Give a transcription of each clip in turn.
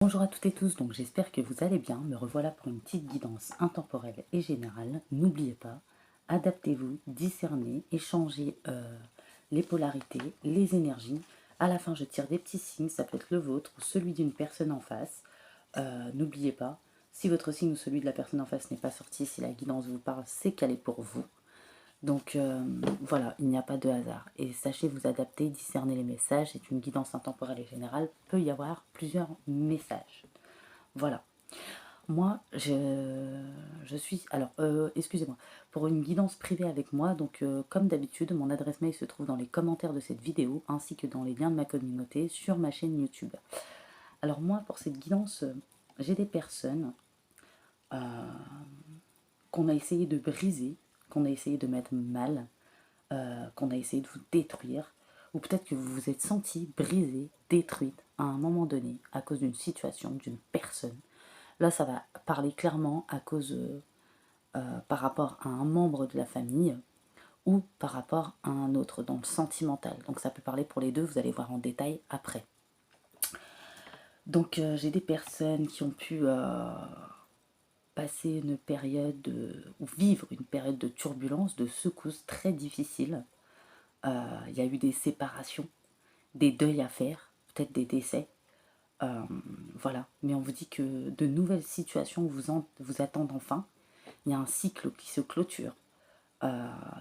Bonjour à toutes et tous, donc j'espère que vous allez bien. Me revoilà pour une petite guidance intemporelle et générale. N'oubliez pas, adaptez-vous, discernez, échangez les polarités, les énergies. À la fin, je tire des petits signes, ça peut être le vôtre ou celui d'une personne en face. N'oubliez pas, si votre signe ou celui de la personne en face n'est pas sorti, si la guidance vous parle, c'est qu'elle est pour vous. Donc voilà, il n'y a pas de hasard. Et sachez vous adapter, discerner les messages. C'est une guidance intemporelle et générale. Peut y avoir plusieurs messages. Voilà. Moi, je suis... Alors, excusez-moi. Pour une guidance privée avec moi, donc comme d'habitude, mon adresse mail se trouve dans les commentaires de cette vidéo, ainsi que dans les liens de ma communauté sur ma chaîne YouTube. Alors moi, pour cette guidance, j'ai des personnes qu'on a essayé de briser, qu'on a essayé de mettre mal, qu'on a essayé de vous détruire, ou peut-être que vous vous êtes senti brisé, détruite à un moment donné à cause d'une situation, d'une personne. Là, ça va parler clairement à cause, par rapport à un membre de la famille ou par rapport à un autre, dans le sentimental. Donc ça peut parler pour les deux, vous allez voir en détail après. Donc j'ai des personnes qui ont pu passer une période, ou vivre une période de turbulence, de secousses très difficiles. Il y a eu des séparations, des deuils à faire, peut-être des décès. Voilà, mais on vous dit que de nouvelles situations vous attendent enfin. Il y a un cycle qui se clôture.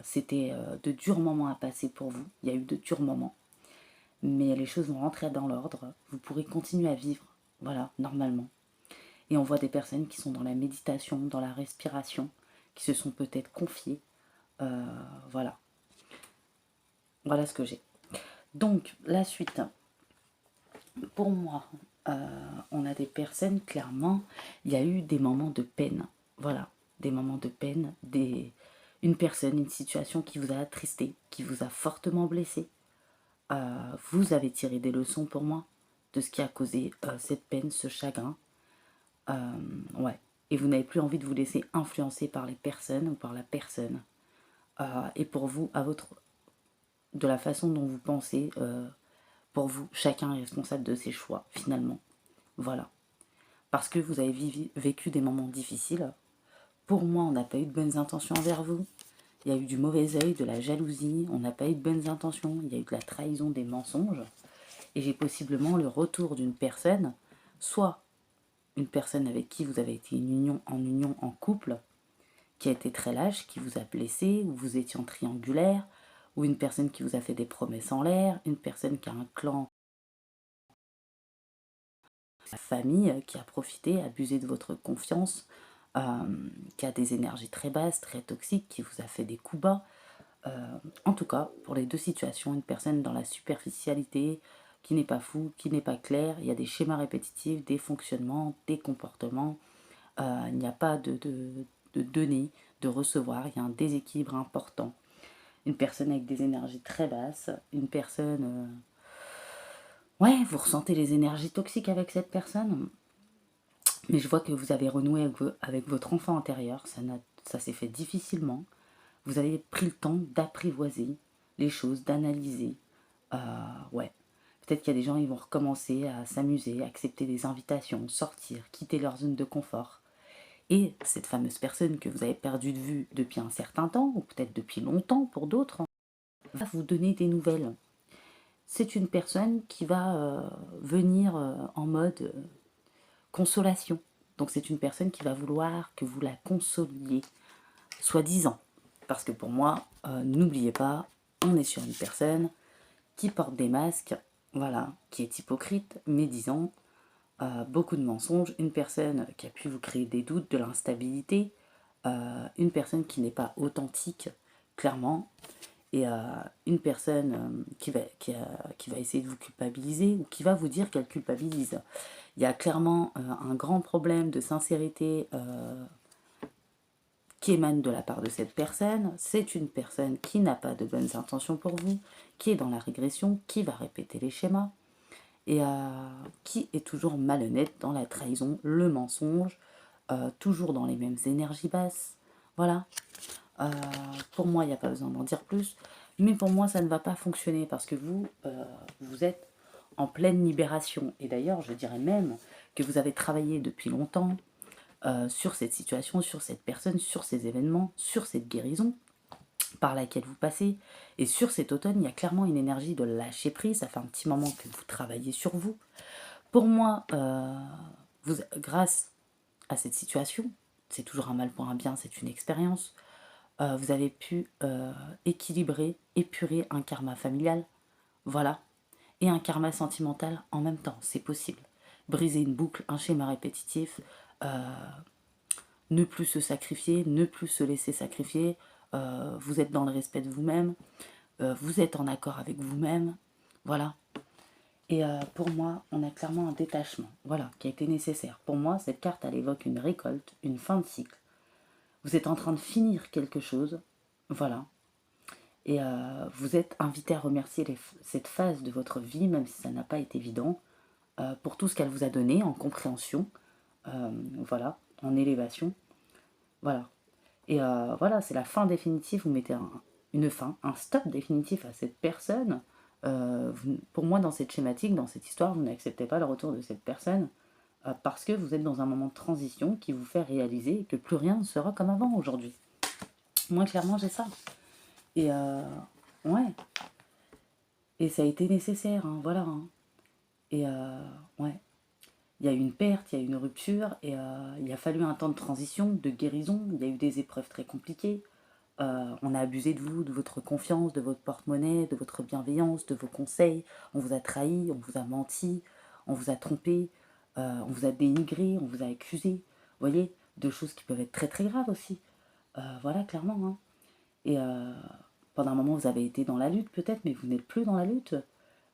C'était de durs moments à passer pour vous. Il y a eu de durs moments. Mais les choses vont rentrer dans l'ordre. Vous pourrez continuer à vivre, voilà, normalement. Et on voit des personnes qui sont dans la méditation, dans la respiration, qui se sont peut-être confiées. Voilà. Voilà ce que j'ai. Donc, la suite. Pour moi, on a des personnes, clairement, il y a eu des moments de peine. Voilà, des moments de peine, une personne, une situation qui vous a attristé, qui vous a fortement blessé. Vous avez tiré des leçons pour moi de ce qui a causé cette peine, ce chagrin. Ouais. Et vous n'avez plus envie de vous laisser influencer par les personnes ou par la personne. Et pour vous, de la façon dont vous pensez, pour vous, chacun est responsable de ses choix, finalement. Voilà. Parce que vous avez vécu des moments difficiles. Pour moi, on n'a pas eu de bonnes intentions envers vous. Il y a eu du mauvais œil, de la jalousie. On n'a pas eu de bonnes intentions. Il y a eu de la trahison, des mensonges. Et j'ai possiblement le retour d'une personne, soit une personne avec qui vous avez été en union en couple, qui a été très lâche, qui vous a blessé, ou vous étiez en triangulaire, ou une personne qui vous a fait des promesses en l'air, une personne qui a un clan, la famille, qui a profité, abusé de votre confiance, qui a des énergies très basses, très toxiques, qui vous a fait des coups bas. En tout cas, pour les deux situations, une personne dans la superficialité, qui n'est pas fou, qui n'est pas clair, il y a des schémas répétitifs, des fonctionnements, des comportements, il n'y a pas de donner, de recevoir, il y a un déséquilibre important. Une personne avec des énergies très basses, une personne... ouais, vous ressentez les énergies toxiques avec cette personne, mais je vois que vous avez renoué avec votre enfant intérieur, ça s'est fait difficilement. Vous avez pris le temps d'apprivoiser les choses, d'analyser. Ouais. Peut-être qu'il y a des gens, ils vont recommencer à s'amuser, accepter des invitations, sortir, quitter leur zone de confort. Et cette fameuse personne que vous avez perdue de vue depuis un certain temps, ou peut-être depuis longtemps pour d'autres, va vous donner des nouvelles. C'est une personne qui va venir en mode consolation. Donc c'est une personne qui va vouloir que vous la consoliez, soi-disant. Parce que pour moi, n'oubliez pas, on est sur une personne qui porte des masques, voilà, qui est hypocrite, médisant, beaucoup de mensonges, une personne qui a pu vous créer des doutes, de l'instabilité, une personne qui n'est pas authentique, clairement, et une personne qui va essayer de vous culpabiliser ou qui va vous dire qu'elle culpabilise. Il y a clairement un grand problème de sincérité qui émane de la part de cette personne. C'est une personne qui n'a pas de bonnes intentions pour vous, qui est dans la régression, qui va répéter les schémas et qui est toujours malhonnête dans la trahison, le mensonge, toujours dans les mêmes énergies basses. Voilà. Pour moi, il n'y a pas besoin d'en dire plus. Mais pour moi, ça ne va pas fonctionner parce que vous, vous êtes en pleine libération. Et d'ailleurs, je dirais même que vous avez travaillé depuis longtemps sur cette situation, sur cette personne, sur ces événements, sur cette guérison par laquelle vous passez. Et sur cet automne, il y a clairement une énergie de lâcher prise. Ça fait un petit moment que vous travaillez sur vous. Pour moi, grâce à cette situation, c'est toujours un mal pour un bien, c'est une expérience, vous avez pu équilibrer, épurer un karma familial, voilà, et un karma sentimental en même temps, c'est possible. Briser une boucle, un schéma répétitif, ne plus se sacrifier, ne plus se laisser sacrifier, vous êtes dans le respect de vous-même, vous êtes en accord avec vous-même, voilà. Et pour moi, on a clairement un détachement, voilà, qui a été nécessaire. Pour moi, cette carte, elle évoque une récolte, une fin de cycle. Vous êtes en train de finir quelque chose, voilà. Et vous êtes invité à remercier cette phase de votre vie, même si ça n'a pas été évident, pour tout ce qu'elle vous a donné en compréhension, voilà, en élévation, voilà. Et voilà, c'est la fin définitive, vous mettez une fin, un stop définitif à cette personne. Pour moi, dans cette schématique, dans cette histoire, vous n'acceptez pas le retour de cette personne parce que vous êtes dans un moment de transition qui vous fait réaliser que plus rien ne sera comme avant aujourd'hui. Moi, clairement, j'ai ça. Et ouais. Et ça a été nécessaire, hein, voilà. Hein. Et ouais. Il y a eu une perte, il y a eu une rupture, et il a fallu un temps de transition, de guérison. Il y a eu des épreuves très compliquées. On a abusé de vous, de votre confiance, de votre porte-monnaie, de votre bienveillance, de vos conseils. On vous a trahi, on vous a menti, on vous a trompé, on vous a dénigré, on vous a accusé. Vous voyez, de choses qui peuvent être très très graves aussi. Voilà, clairement. Hein. Et pendant un moment, vous avez été dans la lutte peut-être, mais vous n'êtes plus dans la lutte.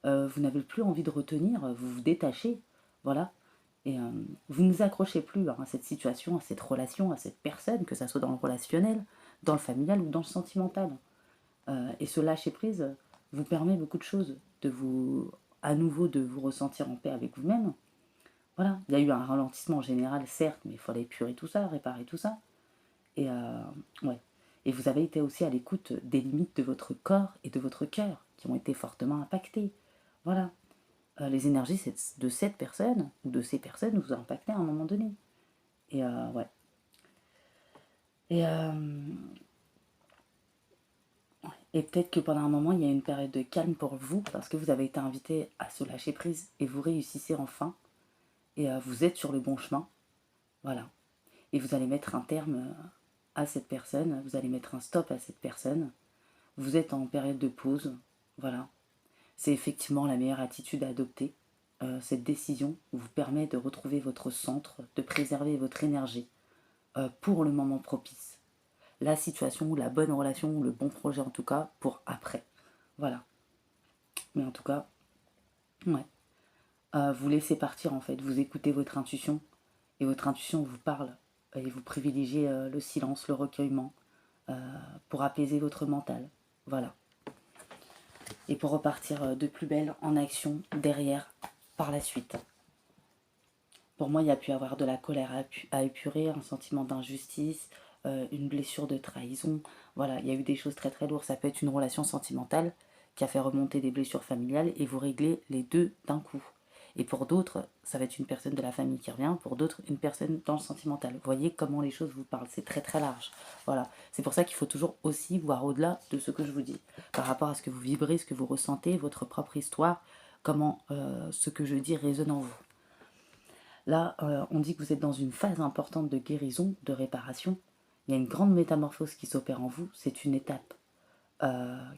Vous n'avez plus envie de retenir, vous vous détachez. Voilà. Et vous ne vous accrochez plus à cette situation, à cette relation, à cette personne, que ça soit dans le relationnel, dans le familial ou dans le sentimental. Et ce lâcher-prise vous permet beaucoup de choses, de vous, à nouveau de vous ressentir en paix avec vous-même. Voilà, il y a eu un ralentissement général, certes, mais il fallait épurer tout ça, réparer tout ça. Et ouais. Et vous avez été aussi à l'écoute des limites de votre corps et de votre cœur, qui ont été fortement impactées. Voilà. Les énergies de cette personne, ou de ces personnes, vous ont impacté à un moment donné. Et ouais. Et, et peut-être que pendant un moment, il y a une période de calme pour vous, parce que vous avez été invité à se lâcher prise, et vous réussissez enfin. Et vous êtes sur le bon chemin. Voilà. Et vous allez mettre un terme à cette personne, vous allez mettre un stop à cette personne. Vous êtes en période de pause. Voilà. C'est effectivement la meilleure attitude à adopter. Cette décision vous permet de retrouver votre centre, de préserver votre énergie pour le moment propice. La situation ou la bonne relation ou le bon projet en tout cas pour après. Voilà. Mais en tout cas, ouais. Vous laissez partir en fait, vous écoutez votre intuition et votre intuition vous parle et vous privilégiez le silence, le recueillement pour apaiser votre mental. Voilà. Et pour repartir de plus belle en action derrière par la suite. Pour moi, il y a pu y avoir de la colère à épurer, un sentiment d'injustice, une blessure de trahison. Voilà, il y a eu des choses très très lourdes. Ça peut être une relation sentimentale qui a fait remonter des blessures familiales et vous réglez les deux d'un coup. Et pour d'autres, ça va être une personne de la famille qui revient, pour d'autres, une personne dans le sentimental. Vous voyez comment les choses vous parlent, c'est très très large. Voilà, c'est pour ça qu'il faut toujours aussi voir au-delà de ce que je vous dis, par rapport à ce que vous vibrez, ce que vous ressentez, votre propre histoire, comment ce que je dis résonne en vous. Là, on dit que vous êtes dans une phase importante de guérison, de réparation. Il y a une grande métamorphose qui s'opère en vous. C'est une étape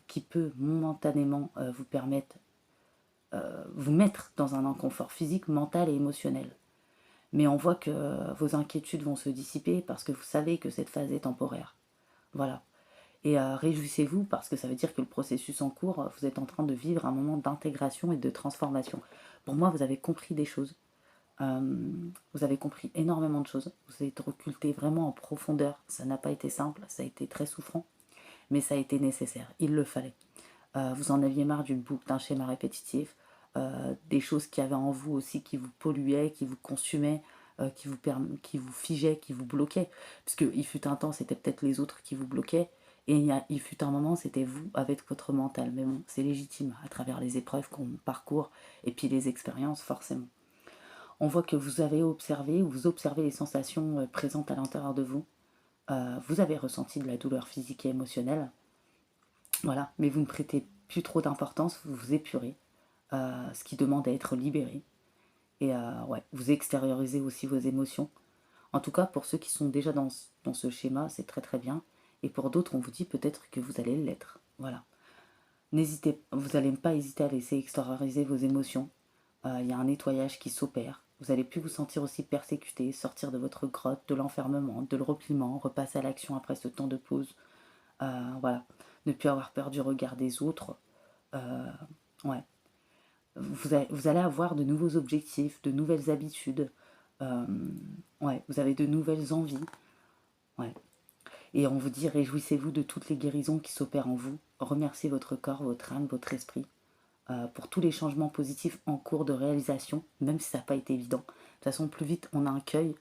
qui peut momentanément vous permettre, vous mettre dans un inconfort physique, mental et émotionnel. Mais on voit que vos inquiétudes vont se dissiper parce que vous savez que cette phase est temporaire. Voilà. Et réjouissez-vous parce que ça veut dire que le processus en cours, vous êtes en train de vivre un moment d'intégration et de transformation. Pour moi, vous avez compris des choses. Vous avez compris énormément de choses. Vous êtes occulté vraiment en profondeur. Ça n'a pas été simple, ça a été très souffrant, mais ça a été nécessaire. Il le fallait. Vous en aviez marre d'une boucle, d'un schéma répétitif, des choses qui avaient en vous aussi qui vous polluaient, qui vous consumaient, qui vous figeaient, qui vous bloquaient. Parce qu'il fut un temps, c'était peut-être les autres qui vous bloquaient. Et il fut un moment, c'était vous avec votre mental. Mais bon, c'est légitime à travers les épreuves qu'on parcourt et puis les expériences, forcément. On voit que vous avez observé, vous observez les sensations présentes à l'intérieur de vous. Vous avez ressenti de la douleur physique et émotionnelle. Voilà, mais vous ne prêtez plus trop d'importance, vous vous épurez, ce qui demande à être libéré. Et ouais, vous extériorisez aussi vos émotions. En tout cas, pour ceux qui sont déjà dans ce schéma, c'est très très bien. Et pour d'autres, on vous dit peut-être que vous allez l'être. Voilà. N'hésitez, vous n'allez pas hésiter à laisser extérioriser vos émotions. Il y a un nettoyage qui s'opère. Vous allez plus vous sentir aussi persécuté, sortir de votre grotte, de l'enfermement, de le repliement, repasser à l'action après ce temps de pause. Voilà. Ne plus avoir peur du regard des autres. Ouais. Vous allez avoir de nouveaux objectifs, de nouvelles habitudes. Euh, ouais, vous avez de nouvelles envies. Ouais. Et on vous dit, réjouissez-vous de toutes les guérisons qui s'opèrent en vous. Remerciez votre corps, votre âme, votre esprit pour tous les changements positifs en cours de réalisation, même si ça n'a pas été évident. De toute façon, plus vite on accueille,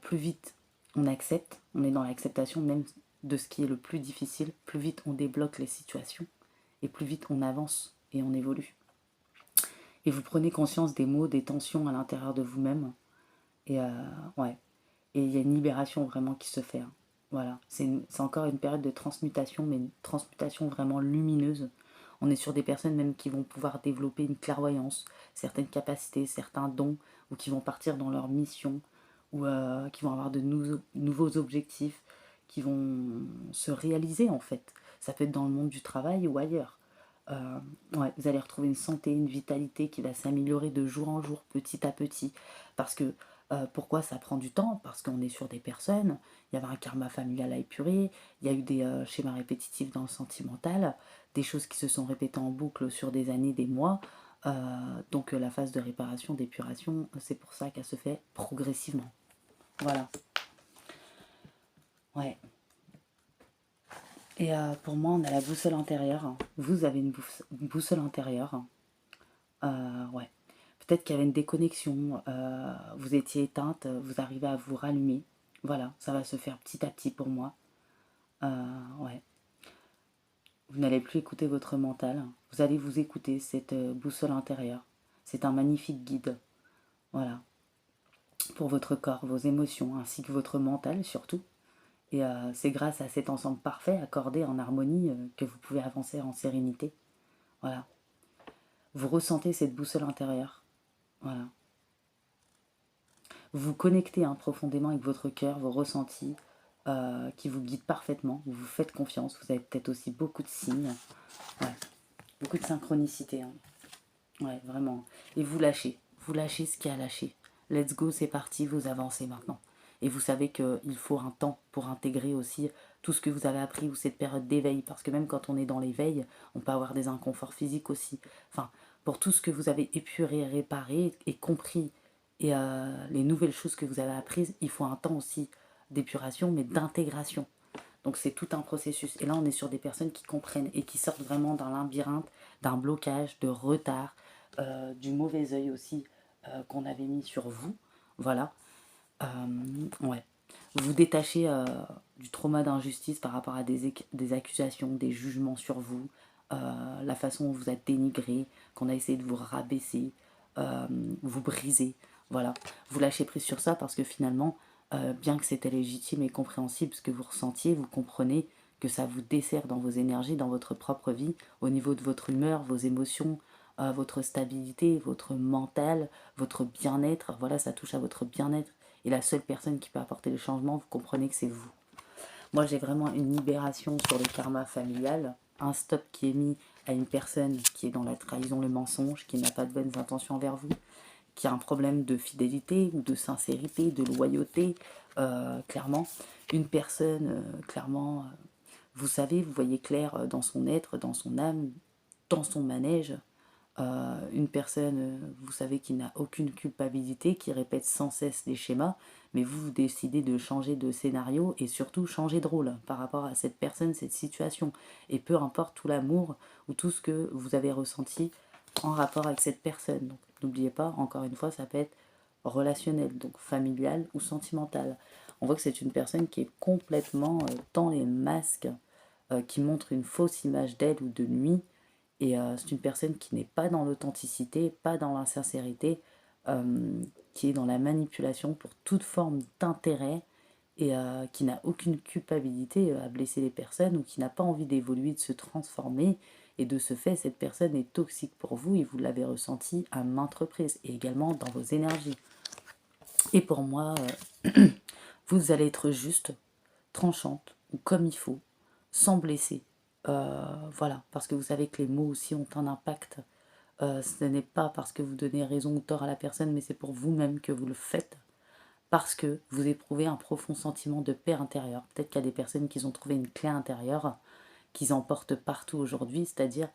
plus vite on accepte, on est dans l'acceptation même de ce qui est le plus difficile, plus vite on débloque les situations et plus vite on avance et on évolue. Et vous prenez conscience des maux, des tensions à l'intérieur de vous-même. Et ouais, et il y a une libération vraiment qui se fait. Hein. Voilà, c'est encore une période de transmutation, mais une transmutation vraiment lumineuse. On est sur des personnes même qui vont pouvoir développer une clairvoyance, certaines capacités, certains dons, ou qui vont partir dans leur mission, ou qui vont avoir de nouveaux objectifs, qui vont se réaliser en fait. Ça peut être dans le monde du travail ou ailleurs. Ouais, vous allez retrouver une santé, une vitalité qui va s'améliorer de jour en jour, petit à petit. Parce que pourquoi ça prend du temps? Parce qu'on est sur des personnes, il y avait un karma familial à épurer, il y a eu des schémas répétitifs dans le sentimental, des choses qui se sont répétées en boucle sur des années, des mois. Donc la phase de réparation, d'épuration, c'est pour ça qu'elle se fait progressivement. Voilà. Ouais. Et pour moi, on a la boussole intérieure. Vous avez une boussole intérieure. Ouais. Peut-être qu'il y avait une déconnexion, vous étiez éteinte, vous arrivez à vous rallumer. Voilà, ça va se faire petit à petit pour moi. Ouais. Vous n'allez plus écouter votre mental. Vous allez vous écouter, cette boussole intérieure. C'est un magnifique guide. Voilà. Pour votre corps, vos émotions, ainsi que votre mental surtout. Et c'est grâce à cet ensemble parfait, accordé en harmonie, que vous pouvez avancer en sérénité. Voilà. Vous ressentez cette boussole intérieure. Voilà. Vous vous connectez profondément avec votre cœur, vos ressentis, qui vous guident parfaitement. Vous vous faites confiance. Vous avez peut-être aussi beaucoup de signes. Ouais. Beaucoup de synchronicité. Hein. Ouais, vraiment. Et vous lâchez. Vous lâchez ce qu'il y a à lâcher. Let's go, c'est parti, vous avancez maintenant. Et vous savez qu'il faut un temps pour intégrer aussi tout ce que vous avez appris ou cette période d'éveil. Parce que même quand on est dans l'éveil, on peut avoir des inconforts physiques aussi. Enfin, pour tout ce que vous avez épuré, réparé et compris et les nouvelles choses que vous avez apprises, il faut un temps aussi d'épuration, mais d'intégration. Donc c'est tout un processus. Et là, on est sur des personnes qui comprennent et qui sortent vraiment d'un labyrinthe, d'un blocage, de retard, du mauvais œil aussi qu'on avait mis sur vous. Voilà. Ouais. Vous vous détachez du trauma d'injustice par rapport à des accusations, des jugements sur vous, la façon dont vous êtes dénigré, qu'on a essayé de vous rabaisser, vous briser. Voilà. Vous lâchez prise sur ça parce que finalement, bien que c'était légitime et compréhensible ce que vous ressentiez, vous comprenez que ça vous dessert dans vos énergies, dans votre propre vie, au niveau de votre humeur, vos émotions, votre stabilité, votre mental, votre bien-être. Voilà, ça touche à votre bien-être. Et la seule personne qui peut apporter le changement, vous comprenez que c'est vous. Moi, j'ai vraiment une libération sur le karma familial, un stop qui est mis à une personne qui est dans la trahison, le mensonge, qui n'a pas de bonnes intentions envers vous, qui a un problème de fidélité ou de sincérité, de loyauté, clairement. Une personne, clairement, vous savez, vous voyez clair dans son être, dans son âme, dans son manège. Une personne, vous savez, qui n'a aucune culpabilité, qui répète sans cesse les schémas, mais vous décidez de changer de scénario et surtout changer de rôle par rapport à cette personne, cette situation. Et peu importe tout l'amour ou tout ce que vous avez ressenti en rapport avec cette personne. Donc n'oubliez pas, encore une fois, ça peut être relationnel, donc familial ou sentimental. On voit que c'est une personne qui est complètement dans les masques, qui montre une fausse image d'elle ou de lui. Et c'est une personne qui n'est pas dans l'authenticité, pas dans la sincérité, qui est dans la manipulation pour toute forme d'intérêt et qui n'a aucune culpabilité à blesser les personnes ou qui n'a pas envie d'évoluer, de se transformer. Et de ce fait, cette personne est toxique pour vous et vous l'avez ressenti à maintes reprises et également dans vos énergies. Et pour moi, vous allez être juste, tranchante ou comme il faut, sans blesser. Voilà, parce que vous savez que les mots aussi ont un impact. Ce n'est pas parce que vous donnez raison ou tort à la personne, mais c'est pour vous-même que vous le faites. Parce que vous éprouvez un profond sentiment de paix intérieure. Peut-être qu'il y a des personnes qui ont trouvé une clé intérieure, qu'ils emportent partout aujourd'hui, c'est-à-dire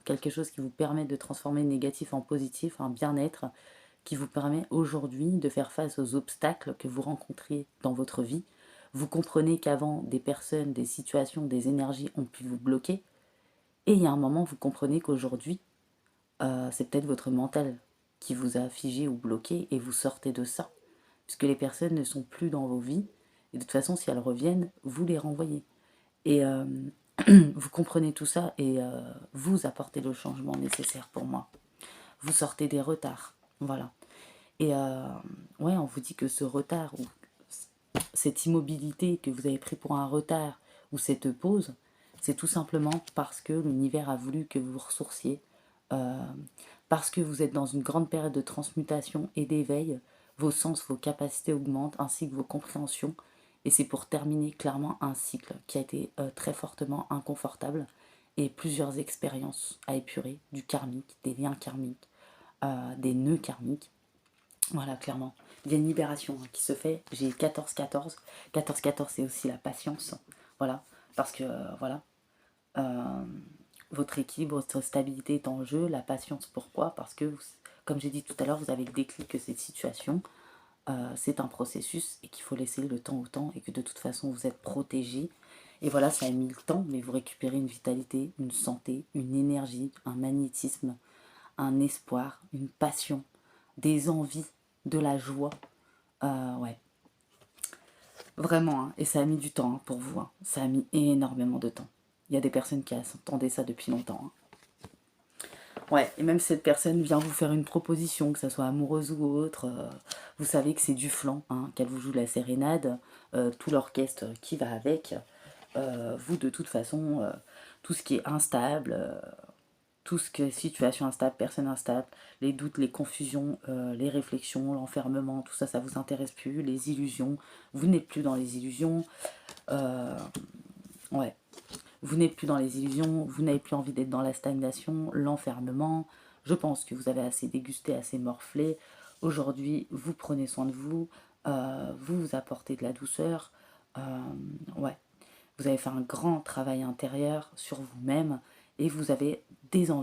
quelque chose qui vous permet de transformer le négatif en positif, un bien-être, qui vous permet aujourd'hui de faire face aux obstacles que vous rencontriez dans votre vie. Vous comprenez qu'avant, des personnes, des situations, des énergies ont pu vous bloquer. Et il y a un moment, vous comprenez qu'aujourd'hui, c'est peut-être votre mental qui vous a figé ou bloqué et vous sortez de ça. Puisque les personnes ne sont plus dans vos vies. Et de toute façon, si elles reviennent, vous les renvoyez. Et vous comprenez tout ça et vous apportez le changement nécessaire pour moi. Vous sortez des retards. Voilà. Et ouais, on vous dit que ce retard ou cette immobilité que vous avez pris pour un retard ou cette pause, c'est tout simplement parce que l'univers a voulu que vous vous ressourciez, euh, parce que vous êtes dans une grande période de transmutation et d'éveil, vos sens, vos capacités augmentent, ainsi que vos compréhensions, et c'est pour terminer clairement un cycle qui a été très fortement inconfortable, et plusieurs expériences à épurer, du karmique, des liens karmiques, des nœuds karmiques, voilà, clairement. Il y a une libération qui se fait. J'ai 14-14. 14-14, c'est aussi la patience. Voilà. Parce que, voilà, euh, votre équilibre, votre stabilité est en jeu. La patience, pourquoi? Parce que, comme j'ai dit tout à l'heure, vous avez le déclic que cette situation, c'est un processus et qu'il faut laisser le temps au temps et que de toute façon, vous êtes protégé. Et voilà, ça a mis le temps, mais vous récupérez une vitalité, une santé, une énergie, un magnétisme, un espoir, une passion, des envies, de la joie. Ouais, vraiment, hein. Et ça a mis du temps hein, pour vous. Hein. Ça a mis énormément de temps. Il y a des personnes qui attendaient ça depuis longtemps. Hein. Ouais, et même si cette personne vient vous faire une proposition, que ça soit amoureuse ou autre, vous savez que c'est du flan, hein, qu'elle vous joue la sérénade, tout l'orchestre qui va avec. Vous, de toute façon, tout ce qui est instable, tout ce qui est situation instable, personne instable, les doutes, les confusions, les réflexions, l'enfermement, tout ça, ça vous intéresse plus, les illusions, vous n'êtes plus dans les illusions, ouais, vous n'êtes plus dans les illusions, vous n'avez plus envie d'être dans la stagnation, l'enfermement, je pense que vous avez assez dégusté, assez morflé, aujourd'hui, vous prenez soin de vous, vous vous apportez de la douceur, ouais, vous avez fait un grand travail intérieur sur vous-même, et vous avez des envies